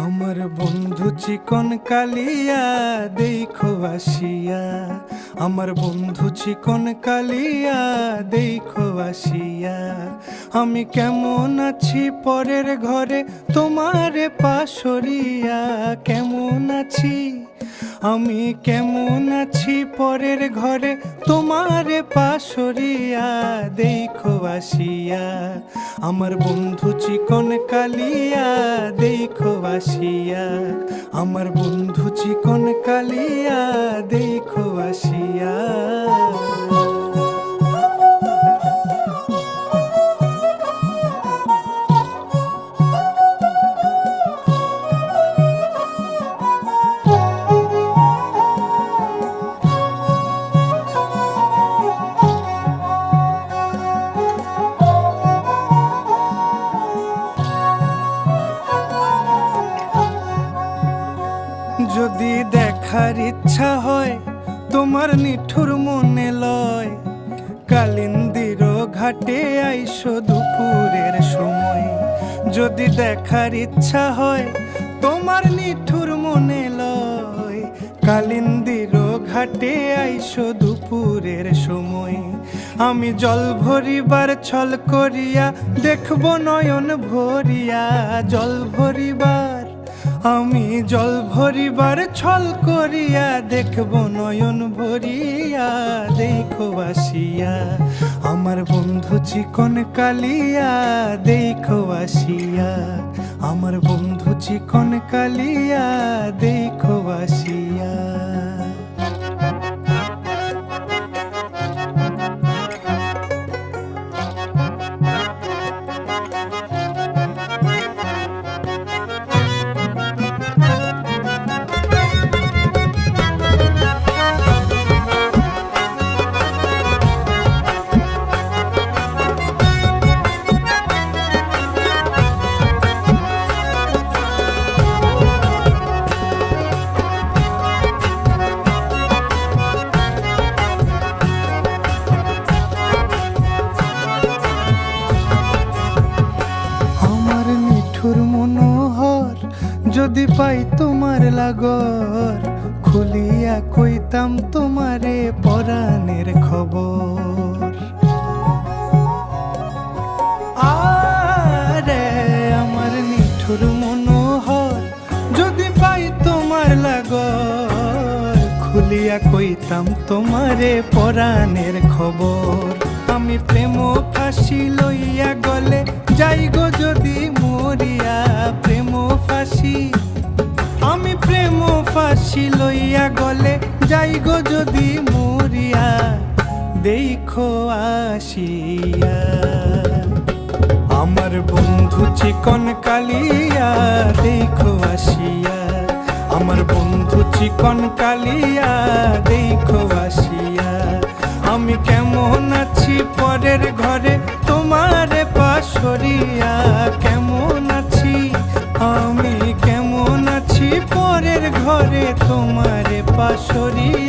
আমার বন্ধু চিকন কালিয়া দেখো আসিয়া, আমার বন্ধু চিকন কালিয়া দেখো আসিয়া। আমি কেমন আছি পরের ঘরে তোমারে পাশরিয়া, কেমন আছি আমি কেমন আছি পরের ঘরে তোমারে পাশরিয়া দেখো আসিয়া। আমার বন্ধু চিকন কালিয়া দেখো আসিয়া, আমার বন্ধু চিকন কালিয়া দেখো আসিয়া। যদি দেখার ইচ্ছা হয় তোমার নিঠুর মনে লয়, কালিন্দির ঘাটে আইসো দুপুরের সময়। যদি দেখার ইচ্ছা হয় তোমার নিঠুর মনে লয়, কালিন্দির ঘাটে আইসো দুপুরের সময়। আমি জল ভরিবার ছল করিয়া দেখব নয়ন ভরিয়া, জল ভরিবার আমি জল ভরিবার ছল করিয়া দেখব নয়ন ভরিয়া দেখো আসিয়া। আমার বন্ধু চিকন কালিয়া দেখো আসিয়া, আমার বন্ধু চিকন কালিয়া দেখো আসিয়া। মনোহর যদি পাই তোমার লাগর, খুলিয়া কইতাম তোমারে পরাণের খবর। আরে আমার নিঠুর মনোহর যদি পাই তোমার লাগর, খুলিয়া কইতাম তোমারে পরাণের খবর। আমি প্রেম ফাঁসি লইয়া গলে যাই গো যদি মরিয়া, প্রেম ফাঁসি আমি প্রেম ফাঁসি লইয়া গলে যাই গো যদি মরিয়া দেখো আসিয়া। আমার বন্ধু চিকন কালিয়া দেখো আসিয়া, আমার বন্ধু চিকন কালিয়া দেখো আসিয়া। আমি কেমন আছি পরের ঘরে তোমারে পাশরিয়া, কেমন আছি আমি কেমন আছি পরের ঘরে তোমারে পাশরিয়া।